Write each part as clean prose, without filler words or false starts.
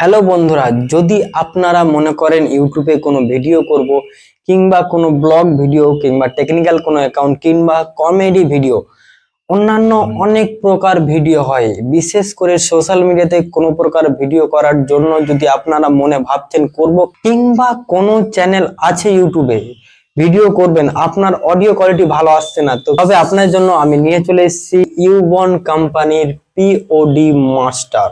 Hello বন্ধুরা, যদি আপনারা মনে করেন ইউটিউবে কোনো ভিডিও করব কিংবা কোনো ব্লগ ভিডিও কিংবা টেকনিক্যাল কোনো অ্যাকাউন্ট কিংবা কমেডি ভিডিও অন্যান্য অনেক প্রকার ভিডিও হয়, বিশেষ করে সোশ্যাল মিডিয়াতে কোনো প্রকার ভিডিও করার জন্য যদি আপনারা মনে ভাবছেন করব কিংবা কোনো চ্যানেল আছে ইউটিউবে ভিডিও করবেন, আপনার অডিও কোয়ালিটি ভালো আসছে না, তো তবে আপনার জন্য আমি নিয়ে চলে এসেছি ইউবন কোম্পানির পিওডি মাস্টার।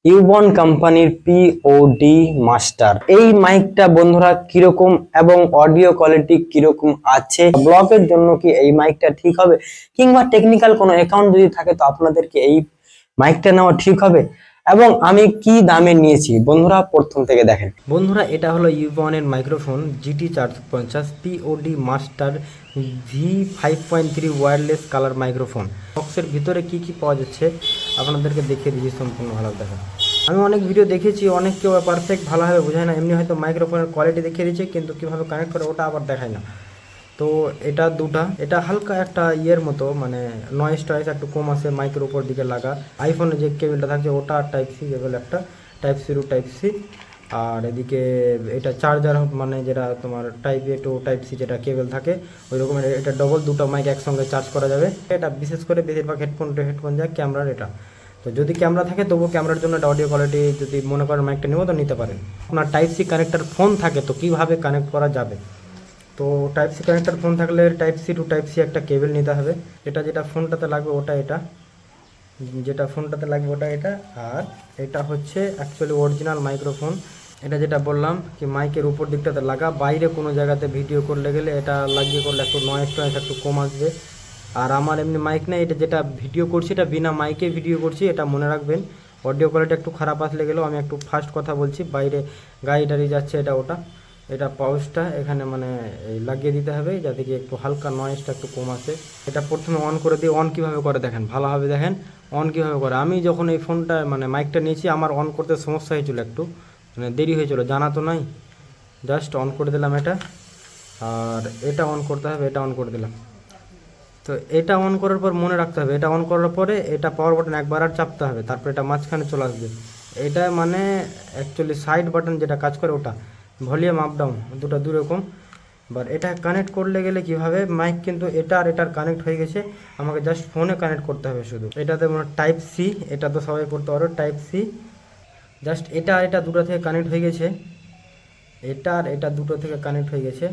ইউবন কোম্পানির পিওডি মাস্টার এই মাইকটা বন্ধুরা কিরকম এবং অডিও কোয়ালিটি কিরকম আছে, ব্লগের জন্য কি এই মাইকটা ঠিক হবে কিংবা টেকনিক্যাল কোনো অ্যাকাউন্ট যদি থাকে তো আপনাদেরকে এই মাইকটা নেওয়া ঠিক হবে এবং আমি কি দামে নিয়েছি বন্ধুরা প্রথম থেকে দেখেন। বন্ধুরা, এটা হলো ইউবনের microphone GT450 POD master V5.3 wireless colour microphone. বক্সের ভিতরে কি কি পাওয়া যাচ্ছে আপনাদেরকে দেখিয়ে দিচ্ছি সম্পূর্ণ ভালো দেখেন। আমি অনেক ভিডিও দেখেছি, অনেক কেউ পারফেক্ট ভালোভাবে বোঝায় না, এমনি হয়তো মাইক্রোফোনের কোয়ালিটি দেখিয়ে দিচ্ছে কিন্তু কীভাবে কানেক্ট করে ওটা আবার দেখায় না। তো এটা দুটা, এটা হালকা একটা ইয়ের মতো, মানে নয়েজ টয়েস একটু কম আসে মাইকের উপর দিকে লাগা। আইফোনে যে কেবলটা থাকছে ওটা টাইপ সি কেবল, একটা type C to type C, আর এদিকে এটা চার্জার, মানে যেটা তোমার type A to type C যেটা কেবল থাকে ওই রকমের। এটা ডবল দুটো মাইক একসঙ্গে চার্জ করা যাবে। এটা বিশেষ করে বেশিরভাগ হেডফোন টু হেডফোন যায় ক্যামেরার। এটা তো যদি ক্যামেরা থাকে তবুও ক্যামেরার জন্য এটা অডিও কোয়ালিটি যদি মনে করেন মাইকটা নেবো তো নিতে পারেন। আপনার টাইপ সি কানেক্টার ফোন থাকে তো কীভাবে কানেক্ট করা যাবে, তো টাইপ সি কানেক্টার ফোন থাকলে type C to type C একটা কেবল নিতে হবে। যেটা ফোনটাতে লাগবে ওটা এটা, যেটা ফোনটাতে লাগবে ওটা এটা, আর এটা হচ্ছে অ্যাকচুয়ালি অরিজিনাল মাইক্রোফোন। এটা যেটা বললাম কি মাইকের উপর দিকটাতে লাগা, বাইরে কোনো জায়গাতে ভিডিও করলে গেলে এটা লাগিয়ে করলে একটু নয়েজ টয়েস একটু কম আসবে। আর আমার এমনি মাইক নেই, এটা যেটা ভিডিও করছি এটা বিনা মাইকে ভিডিও করছি, এটা মনে রাখবেন। অডিও কোয়ালিটি একটু খারাপ আসলে গেলেও আমি একটু ফাস্ট কথা বলছি, বাইরে গাড়ি টাড়ি যাচ্ছে এটা ওটা। এটা পাউচটা এখানে মানে লাগিয়ে দিতে হবে যাতে কি একটু হালকা নয়েজটা একটু কম আসে। এটা প্রথমে অন করে দিই, অন কীভাবে করে দেখেন, ভালোভাবে দেখেন অন কীভাবে করে। আমি যখন এই ফোনটা মানে মাইকটা নিয়েছি আমার অন করতে সমস্যা হয়েছিল, একটু মানে দেরি হয়েছিল, জানা তো নাই। জাস্ট অন করে দিলাম এটা, আর এটা অন করতে হবে, এটা অন করে দিলাম। তো এটা অন করার পর মনে রাখতে হবে, এটা অন করার পরে এটা পাওয়ার বাটন একবার আর চাপতে হবে, তারপর এটা মাঝখানে চলে আসবে। এটা মানে অ্যাকচুয়ালি সাইড বাটন যেটা কাজ করে ওটা, ভলিউম আপ ডাউন দুটো দুই রকম। এবার এটা কানেক্ট করলে গেলে কীভাবে, মাইক কিন্তু এটা আর এটার কানেক্ট হয়ে গেছে, আমাকে জাস্ট ফোনে কানেক্ট করতে হবে শুধু। এটাতে মানে টাইপ সি, এটা তো সবাই করতে পারো টাইপ সি। জাস্ট এটা আর এটা দুটো থেকে কানেক্ট হয়ে গেছে, এটা আর এটা দুটো থেকে কানেক্ট হয়ে গেছে।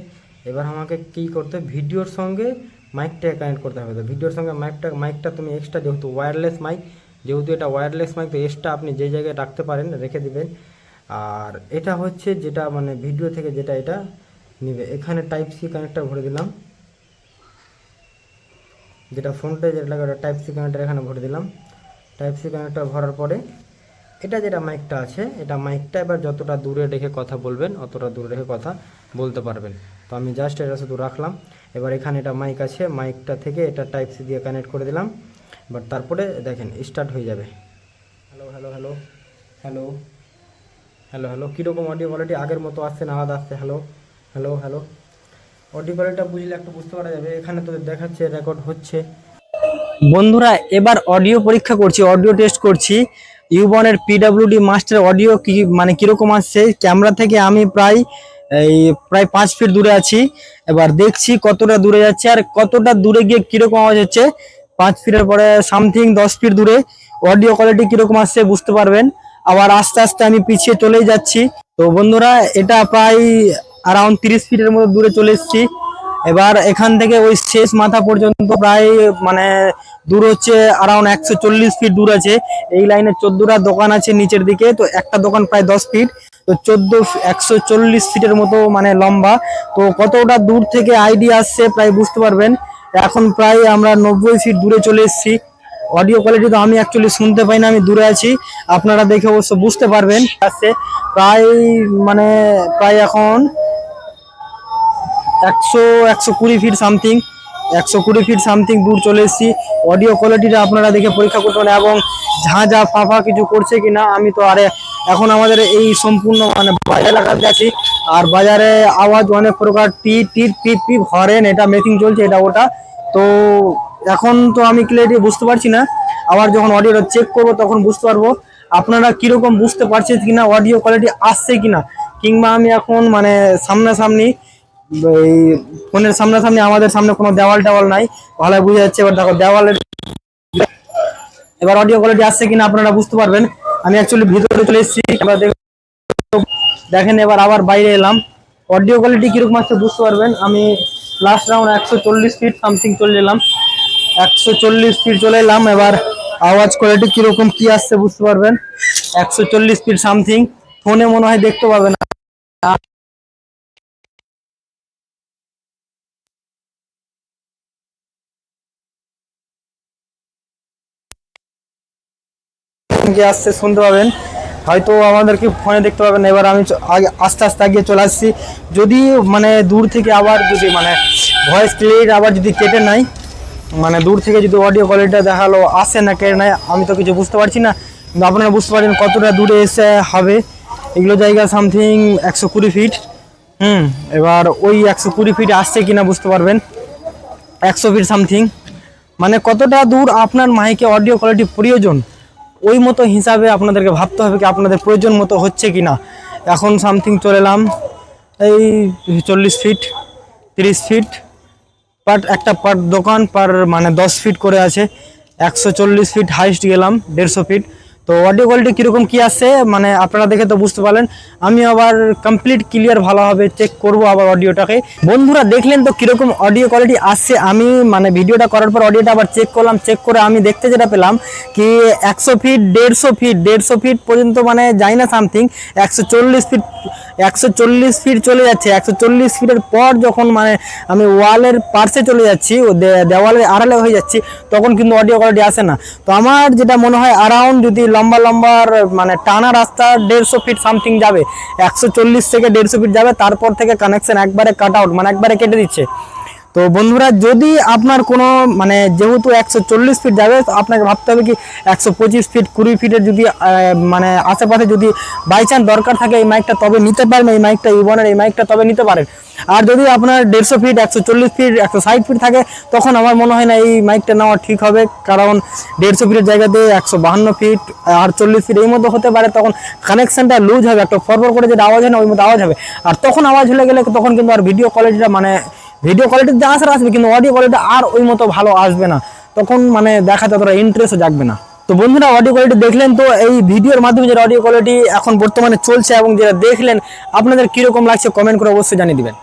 এবার আমাকে কী করতে, ভিডিওর সঙ্গে মাইকটাকে কানেক্ট করতে হবে। তো ভিডিওর সঙ্গে মাইকটা তুমি এক্সট্রা, যেহেতু ওয়্যারলেস মাইক, যেহেতু এটা ওয়্যারলেস মাইক তো এক্সট্রা আপনি যে জায়গায় রাখতে পারেন রেখে দিবেন। আর এটা হচ্ছে যেটা মানে ভিডিও থেকে যেটা এটা নিবে, এখানে টাইপ সি কানেক্টার ভরে দিলাম, যেটা ফোনটা যেটা লাগে ওটা টাইপ সি কানেক্টার এখানে ভরে দিলাম। টাইপ সি কানেক্টার ভরার পরে এটা যেটা মাইকটা আছে, এটা মাইকটা এবার যতটা দূরে রেখে কথা বলবেন অতটা দূরে রেখে কথা বলতে পারবেন। তো আমি জাস্ট এটা শুধু রাখলাম। এবার এখানে এটা মাইক আছে, মাইকটা থেকে এটা টাইপ সি দিয়ে কানেক্ট করে দিলাম। এবার তারপরে দেখেন স্টার্ট হয়ে যাবে। Hello hello hello hello hello hello, কীরকম অডিও কোয়ালিটি, আগের মতো আসছে না আলাদা আসছে? হ্যালো হ্যালো হ্যালো, অডিও কোয়ালিটিটা বুঝলে একটু বুঝতে পারা যাবে। এখানে তো দেখাচ্ছে রেকর্ড হচ্ছে। বন্ধুরা, এবার অডিও পরীক্ষা করছি, অডিও টেস্ট করছি ইউবনের পিডব্লিউডি মাস্টার অডিও কি মানে কিরকম আসছে। ক্যামেরা থেকে আমি প্রায় 5 ফিট দূরে আছি, এবার দেখছি কতটা দূরে যাচ্ছে আর কতটা দূরে গিয়ে কিরকম আওয়াজ হচ্ছে। 5 ফিটের পরে সামথিং 10 ফিট দূরে অডিও কোয়ালিটি কিরকম আসছে বুঝতে পারবেন। আবার আস্তে আস্তে আমি পিছিয়ে চলেই যাচ্ছি। তো বন্ধুরা, এটা প্রায় অ্যারাউন্ড 30 ফিটের মতো দূরে চলে এসেছি। এবার এখান থেকে ওই শেষ মাথা পর্যন্ত প্রায় মানে দূর হচ্ছে অ্যারাউন্ড 140 ফিট দূর আছে। এই লাইনে 14টা দোকান আছে নিচের দিকে, তো একটা দোকান প্রায় 10 ফিট, তো 140 ফিটের মতো মানে লম্বা। তো কতটা দূর থেকে আইডিয়া আসছে প্রায় বুঝতে পারবেন। এখন প্রায় আমরা 90 ফিট দূরে চলে এসেছি। অডিও কোয়ালিটি তো আমি অ্যাকচুয়ালি শুনতে পাই না, আমি দূরে আছি, আপনারা দেখে অবশ্য বুঝতে পারবেন। আসছে প্রায় মানে প্রায় এখন 120 ফিট সামথিং, 120 ফিট সামথিং দূর চলে এসেছি। অডিও কোয়ালিটিটা আপনারা দেখে পরীক্ষা করতে পারেন এবং ঝাঁঝা ফাঁফা কিছু করছে কিনা। আমি তো আরে এখন আমাদের এই সম্পূর্ণ মানে বাজার এলাকাতে আছি, আর বাজারে আওয়াজ অনেক প্রকার, টি টি পিপ পিপ হরেন, এটা মেকিং চলছে এটা ওটা। তো এখন তো আমি ক্লিয়ারলি বুঝতে পারছি না, আবার যখন অডিওটা চেক করবো তখন বুঝতে পারবো। আপনারা কিরকম বুঝতে পারছেন কিনা অডিও কোয়ালিটি আসছে কিনা, কিংবা আমি এখন মানে সামনাসামনি এই ফোনের সামনাসামনি আমাদের সামনে কোনো দেওয়াল টেওয়াল নাই, ভালো বোঝা যাচ্ছে। এবার দেখো দেওয়ালের এবার অডিও কোয়ালিটি আসছে কিনা আপনারা বুঝতে পারবেন। আমি অ্যাকচুয়ালি ভিতরে চলে এসেছি, এবার দেখেন এবার আবার বাইরে এলাম, অডিও কোয়ালিটি কিরকম আসছে বুঝতে পারবেন। আমি লাস্ট রাউন্ড 140 ফিট সামথিং চলে এলাম, 140 ফিট চলে এলাম। এবার আওয়াজ কোয়ালিটি কিরকম কি আসছে বুঝতে পারবেন। 140 ফিট সামথিং, ফোনে মনে হয় দেখতে পাবেন না। আসছে শুনতে পাবেন, হয়তো আমাদেরকে ফোনে দেখতে পাবেন। এবার আমি আগে আস্তে আস্তে এগিয়ে চলে আসছি, যদি মানে দূর থেকে আবার যদি মানে ভয়েস ক্লিয়ার আবার যদি কেটে নাই, মানে দূর থেকে যদি অডিও কোয়ালিটিটা দেখালো আসে না কেটে নাই, আমি তো কিছু বুঝতে পারছি না। কিন্তু আপনারা বুঝতে পারছেন কতটা দূরে এসে হবে। এগুলো জায়গা সামথিং 120 ফিট। এবার ওই 120 ফিট আসছে কিনা বুঝতে পারবেন, 100 ফিট সামথিং। মানে কতটা দূর আপনার মাইকে অডিও কোয়ালিটি প্রয়োজন, ওই মতো হিসাবে আপনাদেরকে ভাবতে হবে কি আপনাদের প্রয়োজন মতো হচ্ছে কি না। এখন সামথিং চলে এলাম এই 40 ফিট 30 ফিট, একটা পার দোকান পার মানে 10 ফিট করে আছে। 140 ফিট হাইস্ট গেলাম, 150 ফিট। তো অডিও কোয়ালিটি কীরকম কী আসছে মানে আপনারা দেখে তো বুঝতে পারলেন। আমি আবার কমপ্লিট ক্লিয়ার ভালোভাবে চেক করব আবার অডিওটাকে। বন্ধুরা দেখলেন তো কীরকম অডিও কোয়ালিটি আসছে। আমি মানে ভিডিওটা করার পর অডিওটা আবার চেক করলাম, চেক করে আমি দেখতে যেটা পেলাম কি 100 ফিট 150 ফিট পর্যন্ত মানে যায় না সামথিং, 140 ফিট 140 ফিট চলে যাচ্ছে। 140 ফিটের পর যখন মানে আমি ওয়ালের পার্শ্বে চলে যাচ্ছি, দেওয়ালের আড়ালে হয়ে যাচ্ছি, তখন কিন্তু অডিও কোয়ালিটি আসে না। তো আমার যেটা মনে হয় অ্যারাউন্ড যদি লম্বা মানে টানা রাস্তা 150 ফিট সামথিং যাবে, 140 থেকে 150 ফিট যাবে, তারপর থেকে কানেকশন একবারে কাট আউট মানে একবারে কেটে দিচ্ছে। তো বন্ধুরা যদি আপনার কোনো মানে যেহেতু 140 ফিট যাবে, তো আপনাকে ভাবতে হবে কি 125 ফিট 20 ফিটের যদি মানে আশেপাশে যদি বাই চান্স দরকার থাকে এই মাইকটা, তবে নিতে পারেন। এই মাইকটা ইউবনের এই মাইকটা তবে নিতে পারেন। আর যদি আপনার 150 ফিট 140 ফিট 160 ফিট থাকে, তখন আমার মনে হয় না এই মাইকটা নেওয়া ঠিক হবে। কারণ 150 ফিটের জায়গাতে 152 ফিট আর 40 ফিট এই মধ্যে হতে পারে, তখন কানেকশনটা লুজ হবে, একটা ফরওয়ার্ড করে যেটা আওয়াজ হয় না ওই মধ্যে আওয়াজ হবে। আর তখন আওয়াজ হলে গেলে তখন কিন্তু আর ভিডিও কোয়ালিটিটা মানে ভিডিও কোয়ালিটি যা আসার আসবে, কিন্তু অডিও কোয়ালিটি আর ওই মতো ভালো আসবে না, তখন মানে দেখাতে অতটা ইন্টারেস্টও জাগবে না। তো বন্ধুরা অডিও কোয়ালিটি দেখলেন তো, এই ভিডিওর মাধ্যমে যেটা অডিও কোয়ালিটি এখন বর্তমানে চলছে এবং যেটা দেখলেন আপনাদের কিরকম লাগছে কমেন্ট করে অবশ্যই জানিয়ে দিবেন।